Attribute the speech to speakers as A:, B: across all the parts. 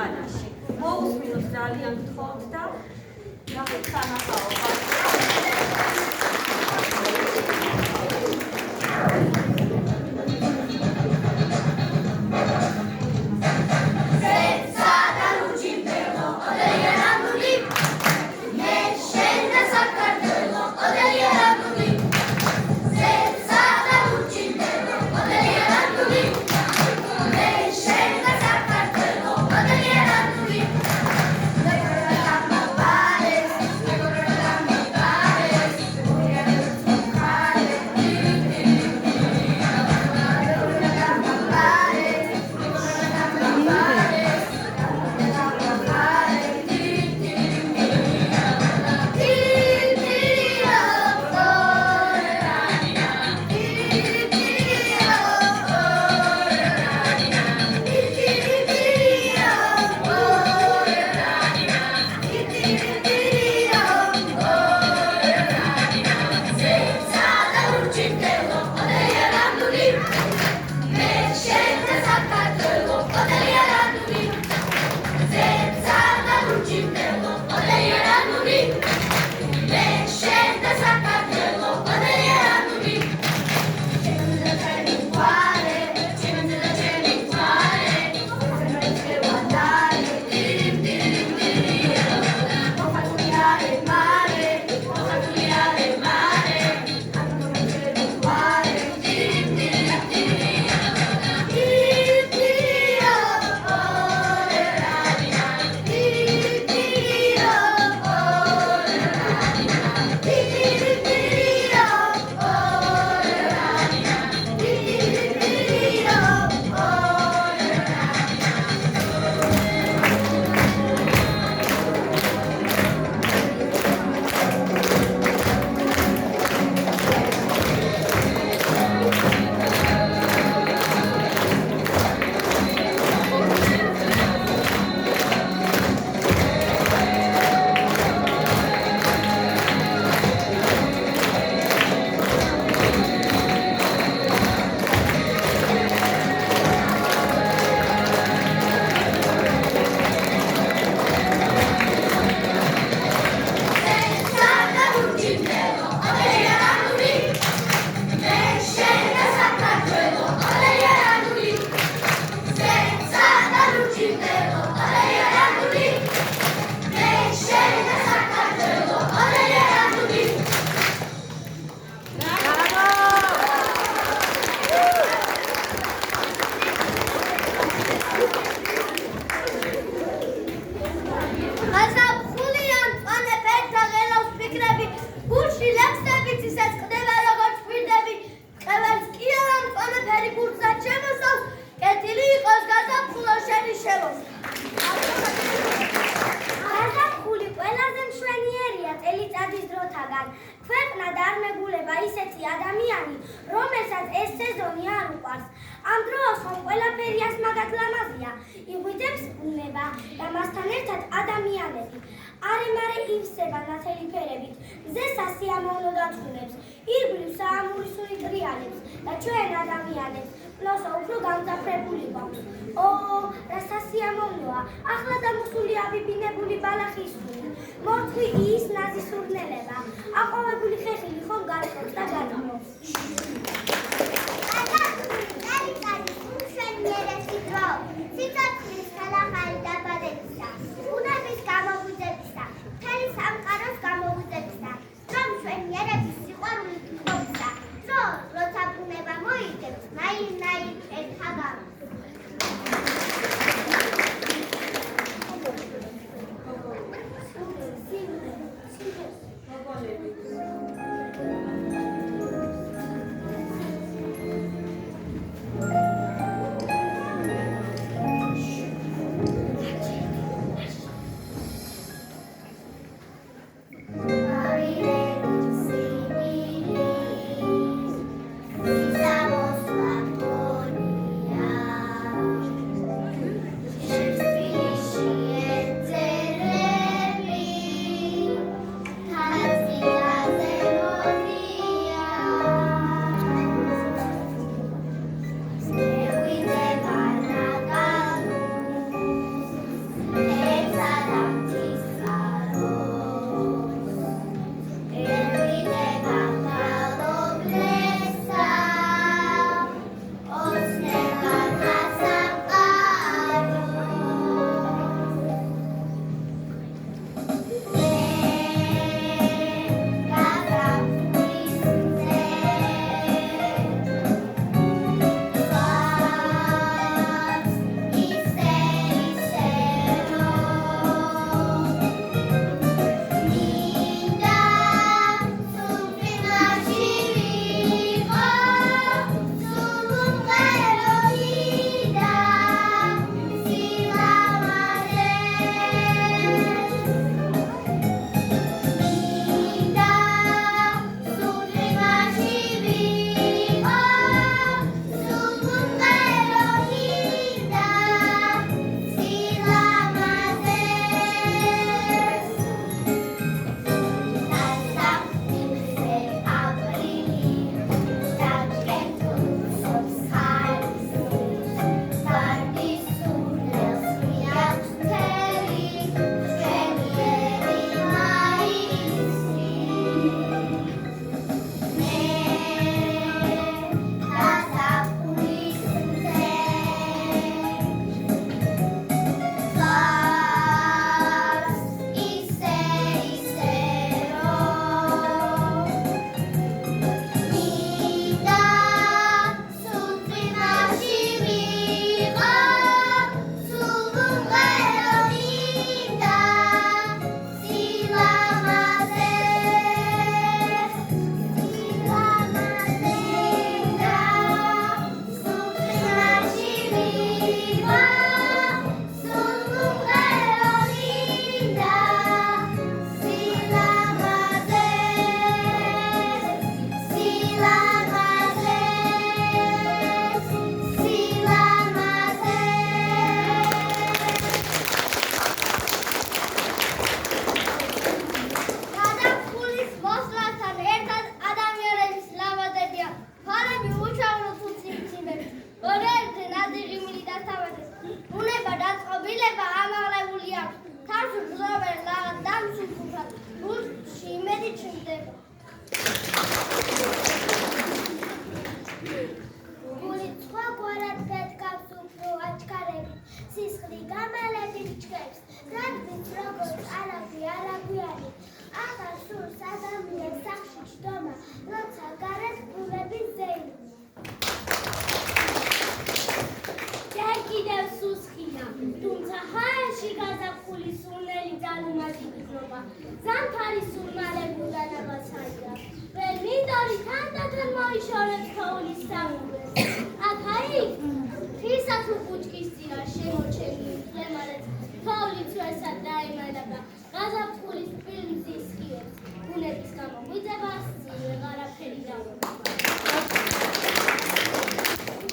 A: ქვეყანაში. მოусმინოთ ძალიან გთხოვთ და ნახეთ სანახაობა.
B: ოთახში ჯდომა, როცა გარეთ ბუნების ზეიმი. ჯერ კიდევ სუსხია, თუმცა ჰაერში გაზაფხული სურნელი ძალუმატი გრძნობა, ზამთარი სურნალებულა ნაბასაია. ვერ მინდორი თანდათან მოიშორებს თოვლის სამუღლეს. აქ-აიქ ხისა თუ ბუჩქის წირა შემორჩენილი ფლემარეთ, თოვლი ცვერსად დაემალება, გაზაფხულის ფილმზის ხიებს, ბუნების გამოგვიძება, სწილ ვეღარაფერი დაუნება.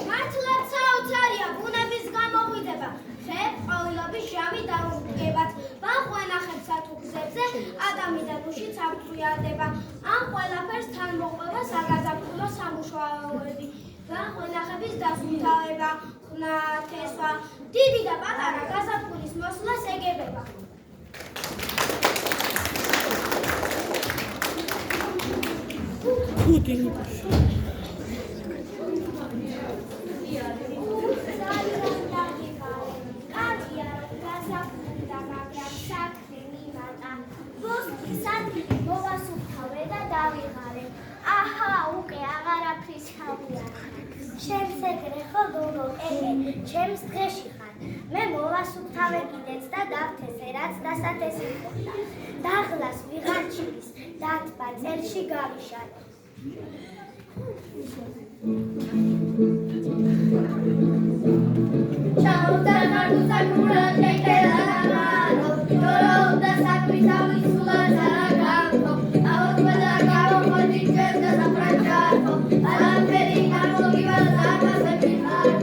B: მართლაც საოცარია ბუნების გამოღვიძება, ხე ყვავილობის ჟამი დაუდგებათ, ბაღვენახებს სათუ გზებზე ადამიდან უშიც აღწვიარდება, ამ ყველაფერს თან მოყვება საგაზაფხულო სამუშაოები, ბაღვენახების დასუფთავება, ხნა, თესვა, დიდი და პატარა გაზაფხულის მოსვლას ეგებება. აჰა, უკვე აღარაფრის ხავია. ჩემს ეგრეხო გოგო, ჩემს დღეში ხარ. მე მოვასუფთავე კიდეც და დავთესე, რაც დასათესი მქონდა. დაღლას ვიღარჩილის, დათბა წელში გავიშალე. ჩამოვდა ნარდუცა გურად ეკელარამარო, დოროვდა საქმის ავისულა ზარაგამო, ავოთბადა გამოხოდი ჯერ და საფრანჯარო, არაფერი გამოგივა ზარგასები ხარო.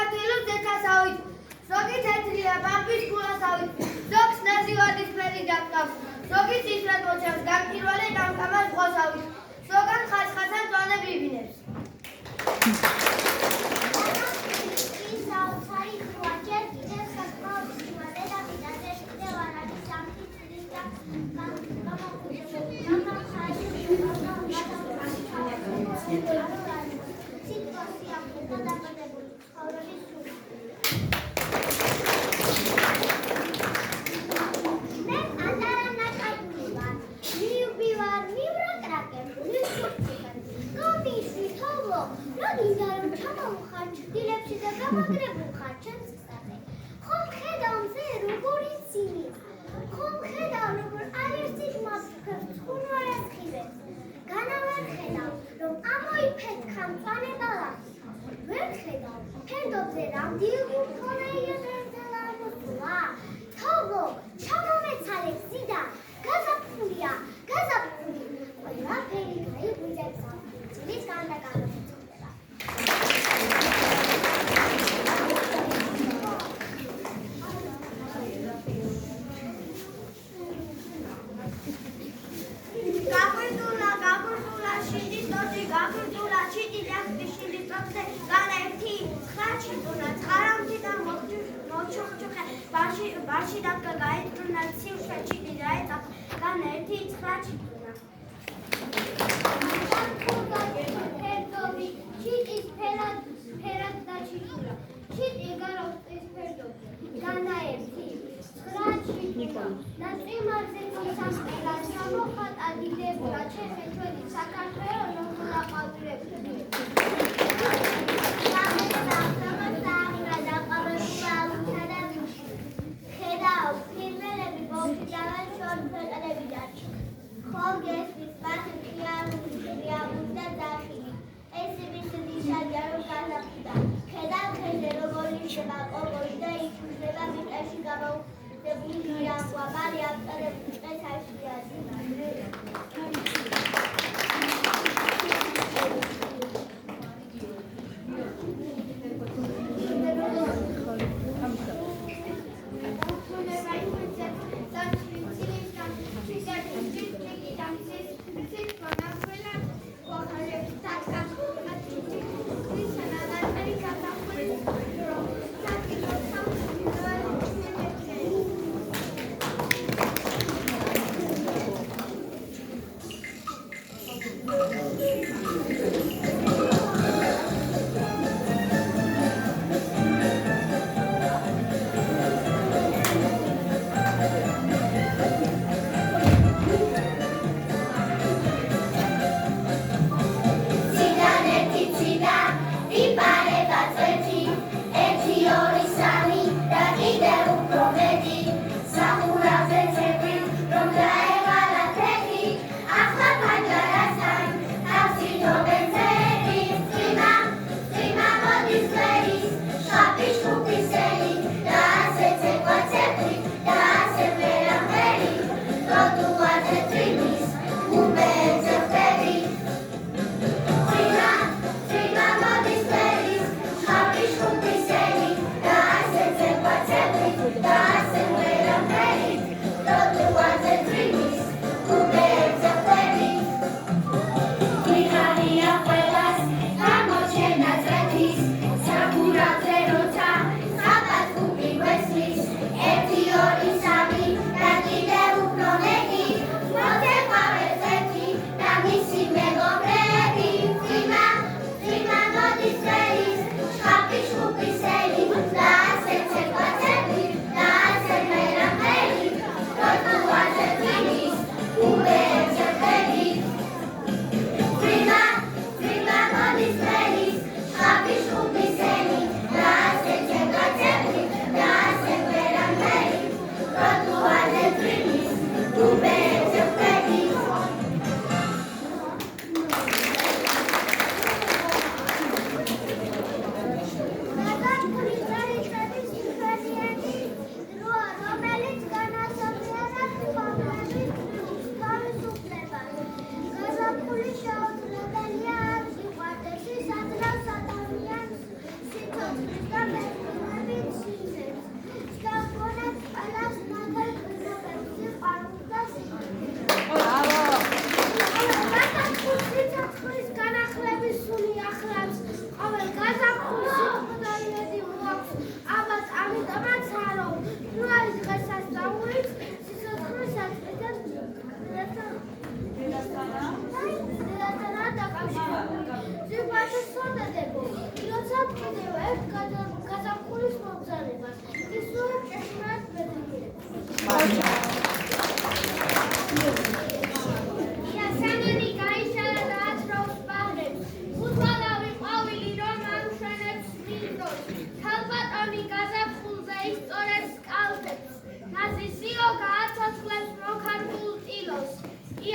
C: საქართველოს ზეთასავით, ზოგი თეთრია, ბამბის გულასავით, ზოგს ნაზივადის ფერი დაკავს, ზოგი ცისფრად მოჩავს, გამჭვირვალე გამკამარ ზღვასავით, ზოგან ხაჩხაჩან მწვანე ბიბინებს. ბარში დაკა გაეტრუნა ცივშა ჩიტი დაეცა განა ერთი ცხრა ჩიტუნა ფერდობი ჩიტის ფერად დაჩიტუნა ჩიტი გაროსის ფერდობი განა ერთი ცხრა ჩიტუნა ნაწიმარზე წამყელა სამოხატ ადიდებულა ჩემი ჩვენი საქართველო ნომულა ყავირებული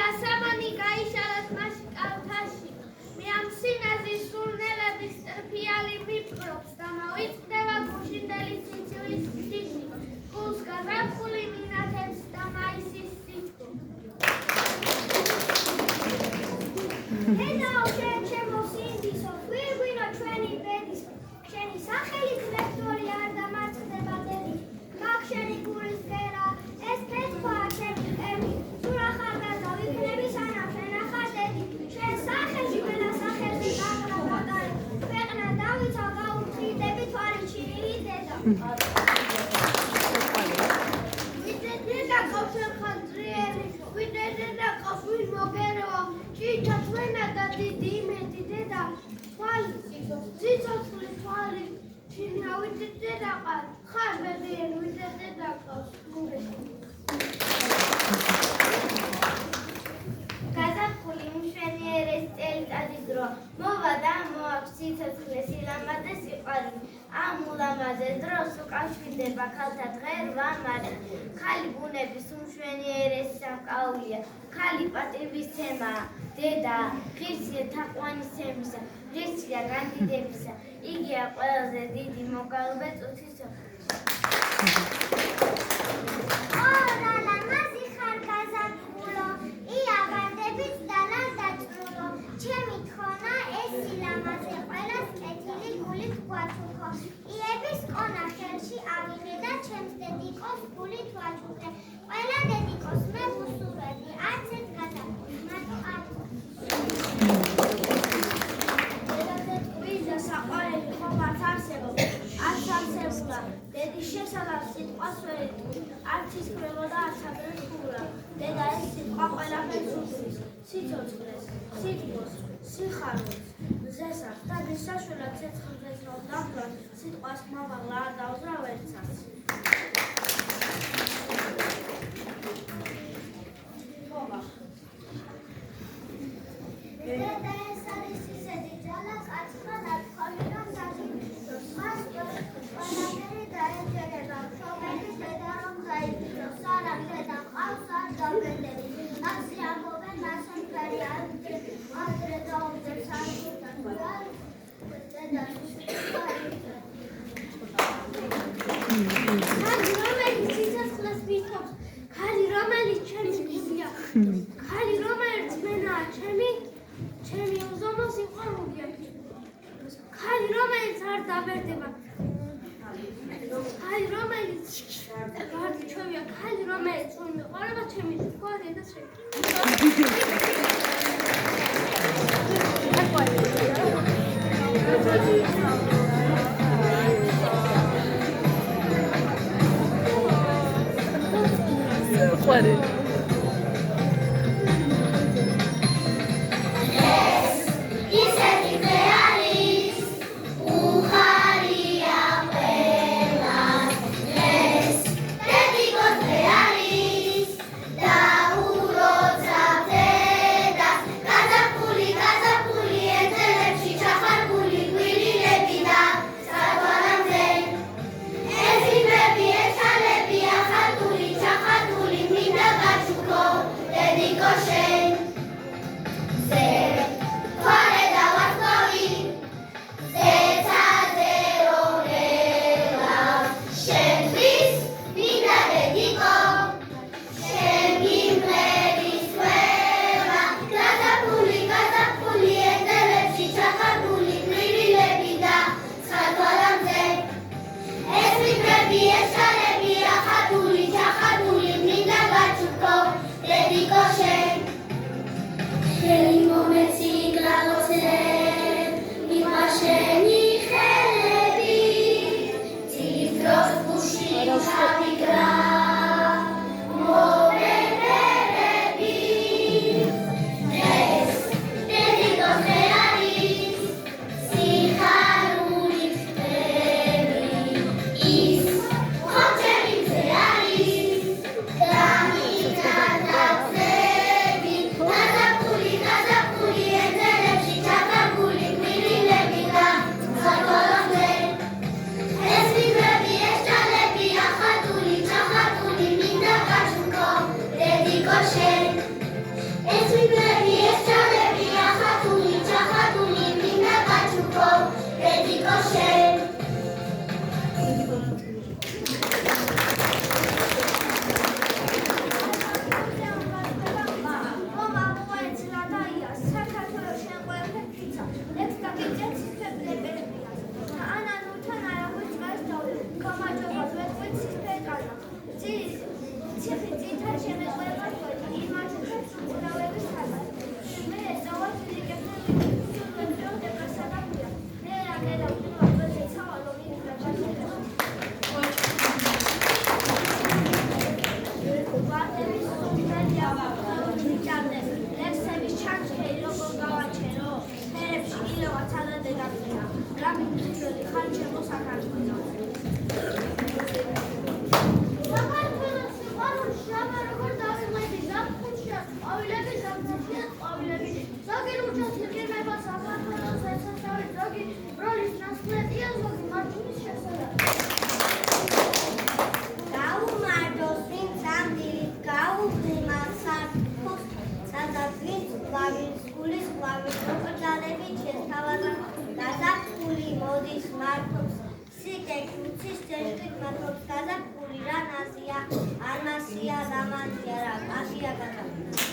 B: ასამანი გაიშალათ მასში კალთაში. მე ამ სინაზის სურნელების ტრფიალი მიფრობს და მოიწდება გუშინდელი სიცივლის ტიში. გულს გაზაფხული მინათებს და მაისის სიჩქო. დედაო შენ ჩემო სინდისო, გვირგვინო ჩვენი ბედისო. შენი სახელი გლექტორი არ დამარცხდება დედი. მაგ შენი გულის გერა, ეს ფეთქვა ჩემი ემი. სულ ახალგაზრდა ვიქნები სანამ შენ ახალ დედი. შენ სახელში ყველა სახელში გაგრა გაგარე. ქვეყნა დავიცავ გაუთხიდები თვარი ჩინილი დედა. ვიდედა კავშირ ხანძრიერი, ვიდედა კავშირ მოგეროა. ჭიჭა ჩვენა და დიდი იმედი დედა. თვალი ციცოცხლე თვალი ჩინა ვიდედა ყარ. ხარ ბებიენ ვიდედა ყავს გურეში. გაზაფხული მშვენიერეს წელიწადის დრო. მოვა და მოაქვს ციცოცხლე სილამაზე სიყვარული. ამ ულამაზეს დროს უკავშირდება ქალთა დღერვა მარტი. ხალი ბუნების უმშვენიერეს სამკაულია. ხალი პატივისცემაა. დედა ღირსია თაყვანისცემისა, ღირსია განდიდებისა. იგია ყველაზე დიდი მოგალბე წუთისა.
D: ორალა მასი ხარ გაზაფხულო, იაბანდებით დალან დაჭრულო. ჩემი თხოვნა ეს სილამაზე ყველას კეთილი გულით გვაჩუქო. იების ყონა ხელში ავიღე და ჩემს დედიკოს გულით ვაჩუქე. ყველა დედიკოს მე ვუსურვებდი, არც ერთ გაზაფხულს, მარტო არც.
B: დედაზე ტყვია საყვარელი ხომაც არსებობს, არც არსებულა. დედის შესალავს სიტყვას ვერ იტყვი, არც ისკრებო და არც აგრეთულა. დედა ეს სიტყვა ყველაფერს უსმის, სიცოცხლეს, სითბოს, სიხარულს, მზესას და მისაშველად ცეცხლზეწნող დაბლა სიტყვას მამაღლა არ დაუძრავ ერთსაც.
D: დედა ეს არის ისეთი ძალა კაცმა ნათქვამიდან დაგიწოს. მას ყველაფერი დაეჯერება, შობელი დედა რომ დაიწოს. სანამ დედა ყავს არ დავედები. ასე ამბობენ მასონფერი ადრე დაუძებს არგულთან. დედა
B: ხალი რომელიც სიცოცხლეს მითხოვს, ხალი რომელიც ჩემი გულია, ხალი რომელიც მენაა ჩემი უზომო სიყვარულია, ხალი რომელიც არ დაბერდება, ხალი რომელიც გარდიჩვევია, ხალი რომელიც ურ მიყვარება ჩემი სიყვარული და ჩემი.
D: ისეთი დღე არის, უხარია ყველას დღეს. დედიკოს დღე არის და უროცავ დედას. გაზაფხული, გაზაფხული ეთერებში ჩახარგული გვირილები და საგვარამდე. ეს იმები, ეს ხალები ახალგული, ჩახარგული მინდა გაჩუქო დედიკო შენ.
B: საქართველოს იგებება საქართველოს ესაზღვრება ზოგი როლის ნასყიდია ზოგი მარტივი შესაძლებელი.
D: გაუმარჯოს ვინც ამ დილით გაუღიმა საფოს, სადაც ვინც ყვავის გულის ყვავის მოკრძალებით შესთავაზა გაზაფხული მოდის მართობს, სიკეკ უცის ჭეშხით მათობს გაზაფხული რა ნაზია, არ მასია გამანზია რა კაშია გაზაფხული.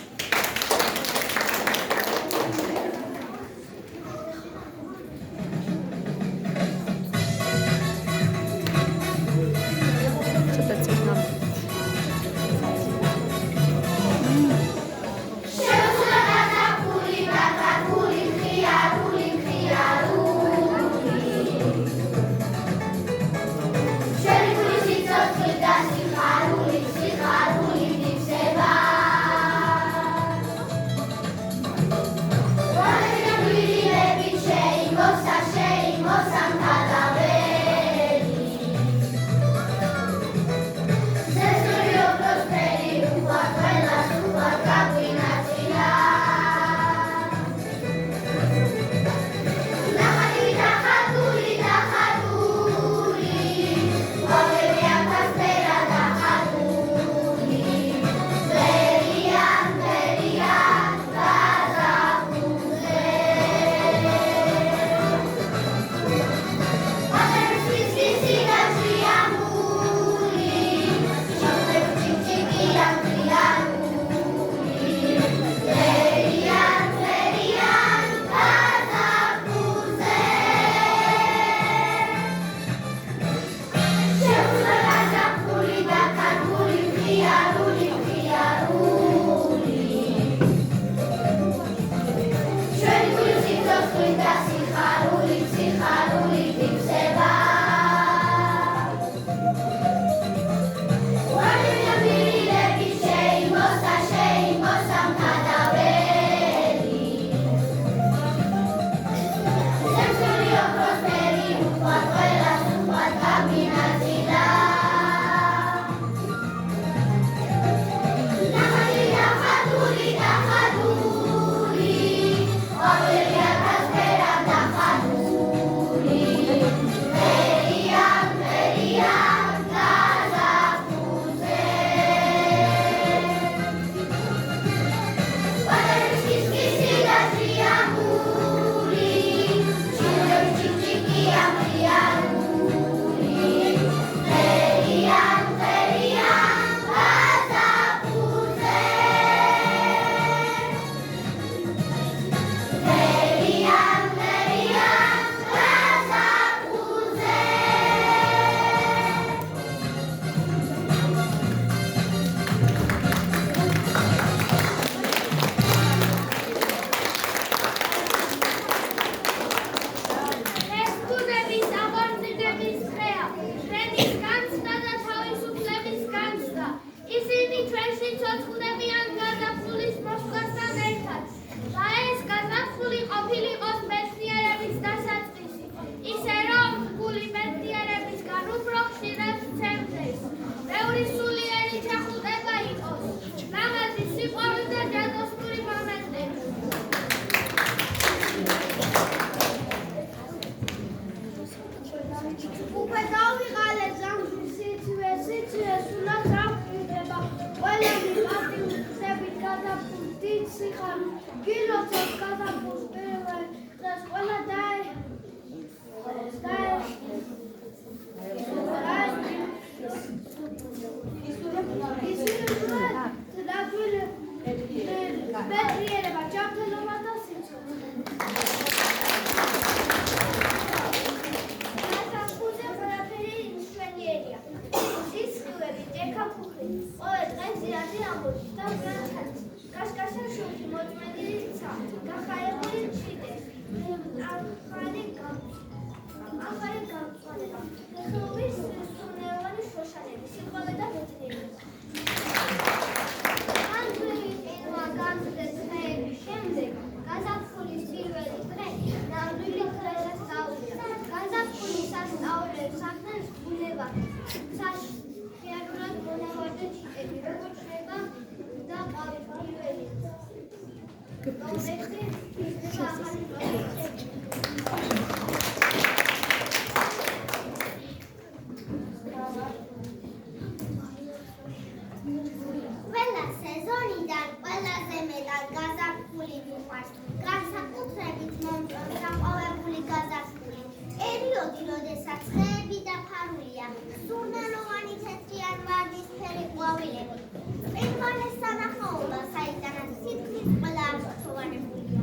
D: მიყვარს. განსაკუთრებით მომწონს საყვავებული გაზაფხული. პერიოდი, როდესაც ხეები დაფარულია, სურნელოვანი თეთრი ან ვარდისფერი ყვავილები. მყინვარის სანახაობა, საიდანაც თითქმის ყველა აღფრთოვანებულია.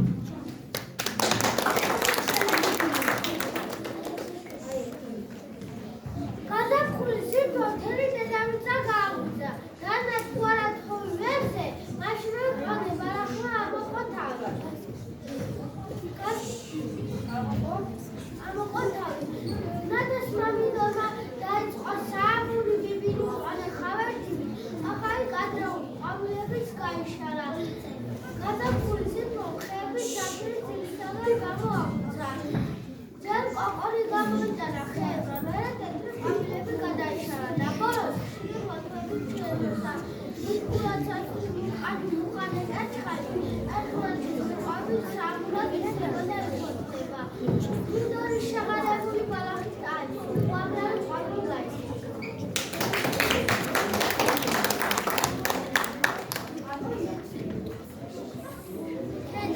B: გაზაფხულის სიტყვა მთელი დედამიწა გააღვიძა. რადგან თუ არა თხოვი ვერზე, მაშინვე მყონე ბალახმა ამოყოთავი. ნათეს მამიდორმა დაიწყო საამური ბიბილი მყონე ხავერტივი, ახალი კადრეული ყვავილებიც გაიშალა. გაზაფხულის სიტყვა ხეების დაფრის ძილისაგან გამოაღვიძა. ძველ კოყორი გამოიტანა ხეებმა, მერე თეთრი ყვავილები გადაიშალა და ბოლოს ხილი მოთმებით შეებდა. მიკულაცაცის მუხანი კაჩხალი, ერთმანეთის ყვავილს საამურად იცდება და ეხოთდება. მდორის შეღარებული ბალახის ტანი, უამრავი ყვავილი გაიცნო.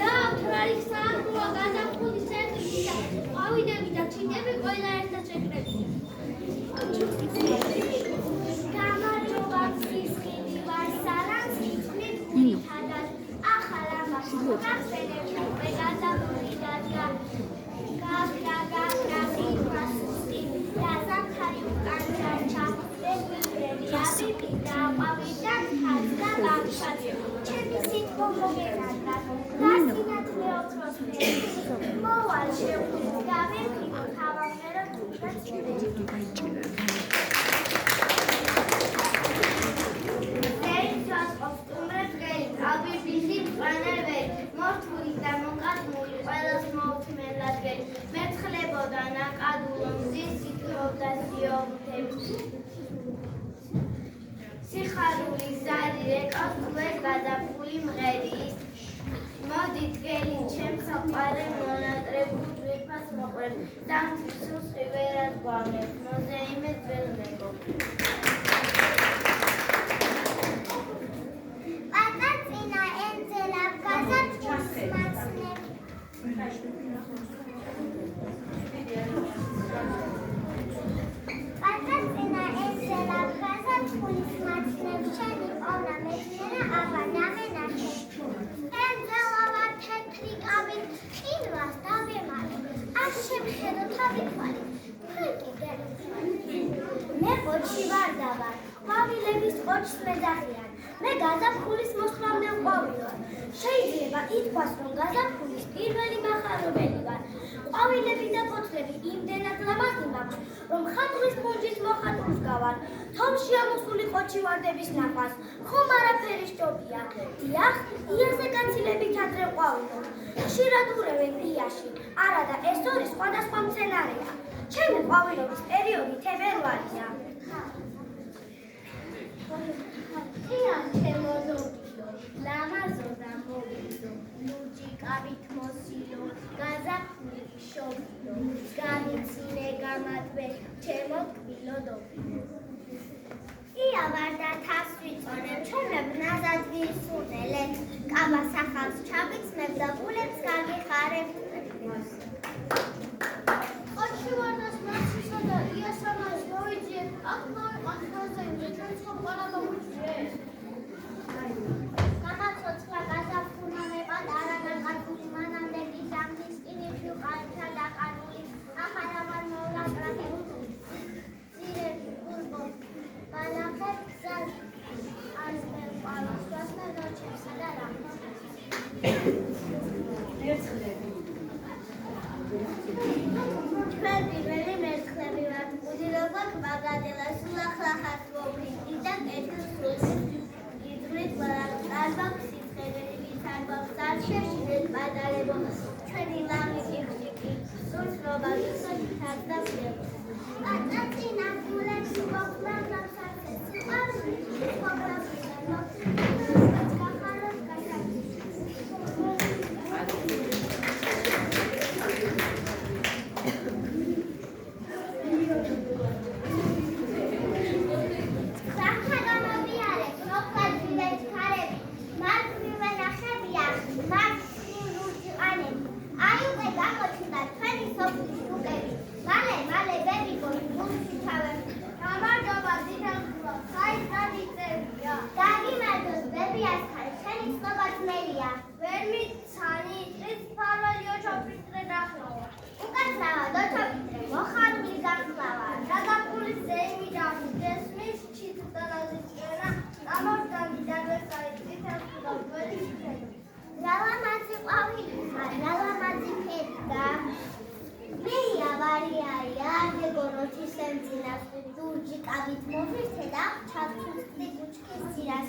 B: დაავთრალის საამბულო გაზაფხულის წერტილი და ყვავილები და ჩიტები ყველა ერთად შეკრებია.
D: გამარჯობა მზისხილი ვარ სარანს იწვნით გულითადად ახალ ამას გახსენებთ უკვე გაზაფხული დადგა გაგრა ხილვა სუსტი და ზამთარი უკან დარჩა ბედნიერი აბიბი და ყვავიდა ხალს და ბავშვად ჩემი სიტყვა მოგენადგა გასინათლე ოქროს მოვალ შეუძლით გავერხილო თავამერო თუნდაც მორთული და მოკატმული ყველას მოუთმელადგენ მეცხლებოდა ნაკადულო მზის იკრობდა სიოღვთებს სიხარული ზარი ეკავს გვერდ გაზაფხული მღერის მოდით გელი ჩემს საყვარელ მონატრებულ ძვირფას მოყვერთ სამთის სუსხი ვერად გვამებს მოზეიმე ძველ მეგობ პატაწინა ენძელავ გაზაფხულს მაცნებ პატაწინა ენძელავ გაზაფხულს მაცნებ შენი ყოვნა მეცნერა აბა ნამენახე ენძელავა თეთრი კავით ყინვას დავემალე არ შემხედო თავი თვალი ფრიკი გერიცვალი მე ყოჩი ვარ დავარ ყვავილების ყოჩს მეძახიან მე გაზაფხულის მოსვლამდე ყვავილი ვარ შეიძლება ითქვას რომ გაზაფხულის პირველი მახარებელი ვარ ყვავილები და ფოთლები იმდენად ლამაზი მაქვს რომ ხატვის პუნჯის მოხატულს გავარ თომში ამოსული ყოჩი ვარდების ნახვას ხომ არაფერი სჯობია დიახ იაზე კაცილებით ადრე ყვავილო ხშირად ურევენ იაში არადა ეს ორი სხვადასხვა მცენარეა ჩემი ყვავილობის პერიოდი თებერვალია
B: იან შემოდობილო, ლამაზო და მოვიდო, ლურჯი კავით მოსილო, გაზაფხული შობილო, გამიცინე გამატვე, ჩემო კბილო დობილო.
D: ია ვარ და თავს ვიწონებ, ჩემებ ნაზად ვისუნელებ, კაბა სახავს ჩავიცნებ და გულებს გაგიხარებ.
B: ყოჩი ვარ და სმაცისა და იასამას მოვიძიებ, აქ მოვიყავ ხაზე, ჩვენ სხვა ყველა მოვიძიებ.
D: გამაცოცხლა გაზაფხულმა მეპატარა განყარული მანამდე გიზამთის კინიფი ყალთა დაყარული ახალავარ მოვლაკრაკებული ძირები გულბო ბალახებ გზად არ მეყვალოს ვასნა ნოჩებსა და რამო ჩვენ პირველი მერცხლები ვართ უდილობა კბაგადელა სულახლახას მოვიდით და კეთილ სულს იდვრით ბალახტარბაქ სიცხებელი ვიცარბაქ სარშეშინეთ პატარებო ჩვენი ლამი იხჭიკი სულს რობაგისოთ თარდაფიებო პატაწინა გულებს მოკლავ სამსარხეს სიყვარული მოკლავისა მოკლავ გახაროს გასაგის ხოთმელია.
B: ვერ მიცანი ის ფარვალიო ჩაფიქრე დახლა.
D: უკაცრავა დოჩაფიქრე მოხარული გახლავა.
B: დაგაფულის ზეიმი დასმის ჩიტდანაზე წერა. ამორთან დაგესაი წითელსა ვერი ჩიტა.
D: ლალამაზი ყვავილა, ლალამაზი ფერდა. მეია ვარიაია, დეგოროთი სემწინას დურჯი კავით მოვირთე და ჩავწუხდი ბუჩქის ძირას.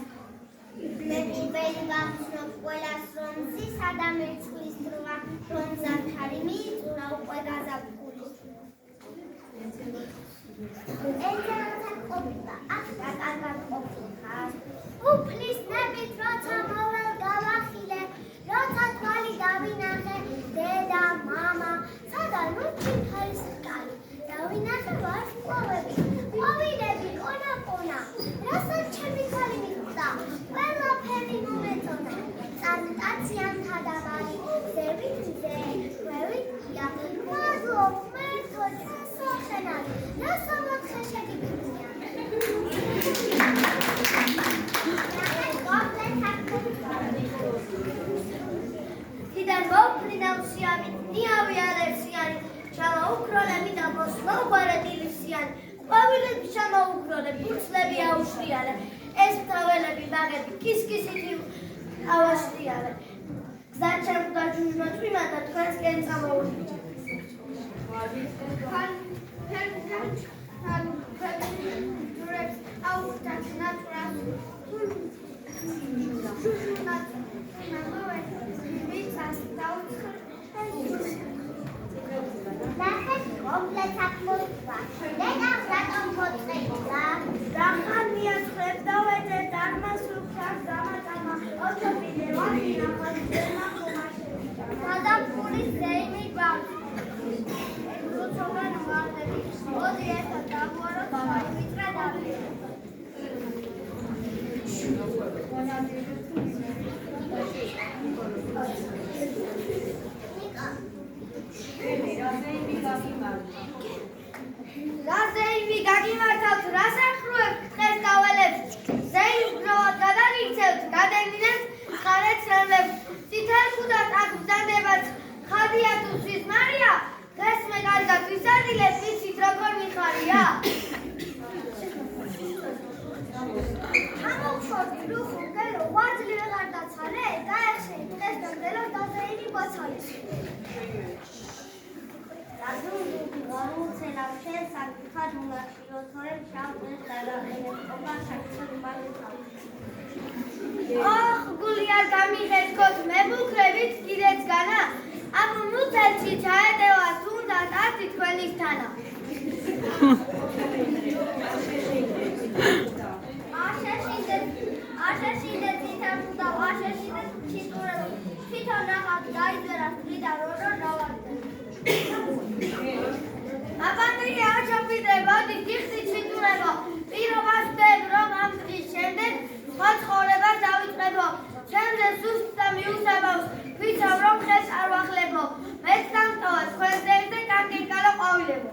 D: მე პირველ გავცნობ ყველას რომ ზისა და მერცხლის დროა, რომ ზამთარი მიიწურა უკვე გაზაფხული. ენჯეროთა ყოფილა, აქ დაკარგად ყოფილა. უფლის ნებით როცა მოვალ გავახილე, როცა თვალი დავინახე, დედა, მამა, სადან უჩინხარის კალი, დავინახე ვარსკვლავები, ყვავილები, ყონა, რასაც ჩემი თვალი მიხვდა, ყველაფერი მომეწონა, წარტაციანთა დავარი, ზევით მზე, ქვევით ია, მადლობ, მერთო, ჩასო ხენად, რასაუბრად ხეშები გიწია.
B: თიდან მოფრინავსიანი, ნიავი ალერსიანი, ჩამოუქროლები და მოსმოგვარები ლისიანი, ყვავილები ჩამოუქროლები, უცლები აუშრიალე, ეს მთაველები ბაღები, კისკისითი ავაშრიალე. გზად ჩემკვდა ჯუჯმა წვიმა და თქვენსკენ წამოუშვით. ჯურებს აუხდათ ნატვრას, შუშუნათ,
D: ნახეთ კომპლექსად მოიწვა. დედამ რატომ ხოთმელა?
B: რახან მიაცხრებ და ვეძებ დარმას უკრავს დამატამა, ოჩოპიდე ვახინა ხოთმელა ხომაშევიდა. გადაფულის ზეიმი გვაქვს. როცობენ ვარდები, მოდი ერთად დავუაროთ, ვიტრე დავიაროთ. რა ზეიმი გაგიმართავთ, რას ახრუებთ დღეს დავალებს, ზეიმს გროვად გადაგიქცევთ, გადაგინებთ ხარეთ რემლებს, წითელ ქუდას აქ ბრძანდებათ, ხადია თუ სიზმარია, დღეს მე კარგად ვისადილებ, ვიცით როგორ მიხარია.
D: ამოვშორდი რუხო გელო ვარძლი ვეღარ დაცალე, გაეხშენი დღეს და გელო დაზეიმი ბაცალის.
B: დაზრუნდი გაუცელა შენ საკითხად უნაშიო თორემ შავდეს დაგაყენებ ყობა შაქცელი მაგეთავი. ოხ გული არ გამიღეცქოთ მებუქრებით კიდეც განა, ამ მუცელში ჩაედევა თუნდა დაცი თქვენისთანა. აშეშიდეთ ითამდა, აშეშიდეთ ჩიტურები, თვითონ ახალ დაიძერა სტრიდა რორო დავარდე. აბანდრია აჩაფიდე, მოდი გიხსი ჩიტურებო, პირობას ვდებ, რომ ამ დღის შემდეგ სხვა ცხოვრებას დავიწყებო, ჩემზე სუსტ და მიუსაბავს, ვიცავ, რომ ხელს არ ვახლებო, მეც დამტოვა თქვენ ზევზე კანკენკალო ყვავილებო.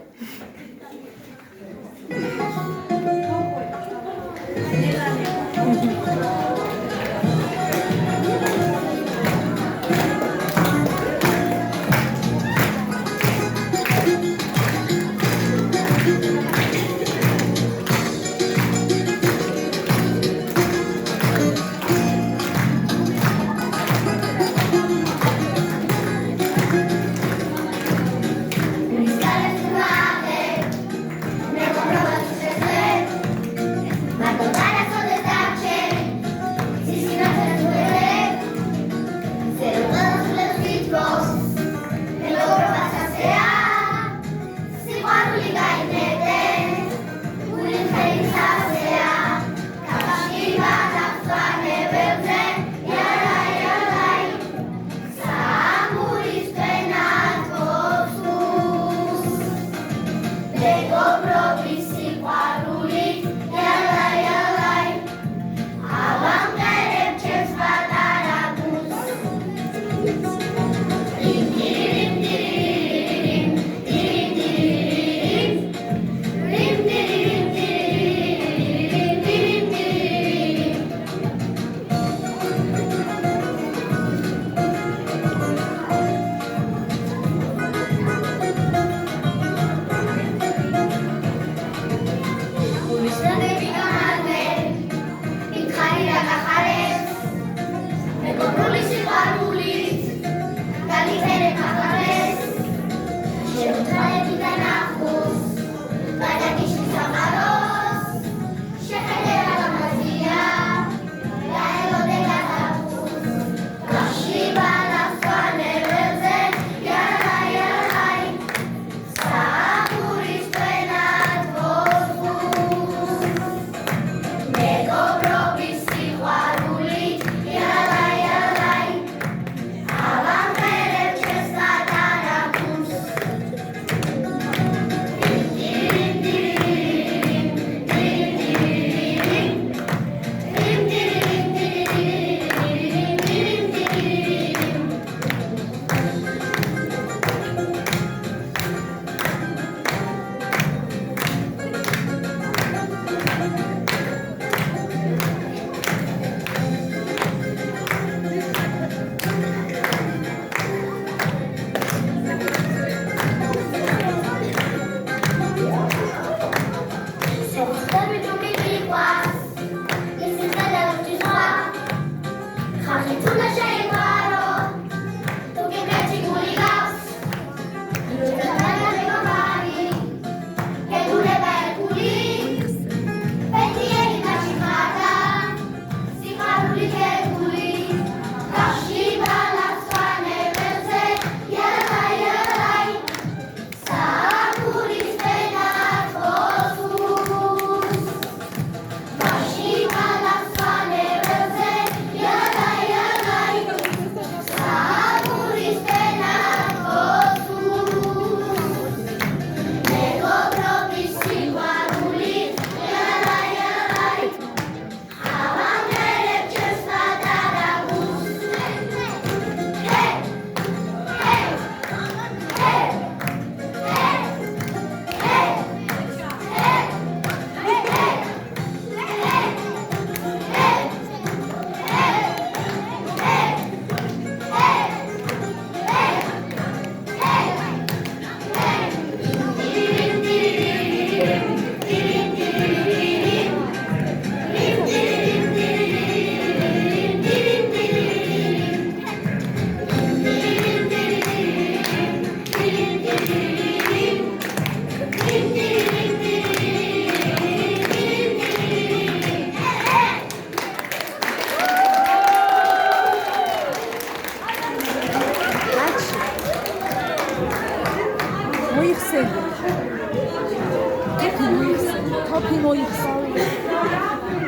E: თოფი მოიხსნა.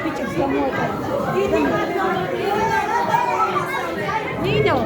E: ბიჭებს გამოაკეთე. ნინო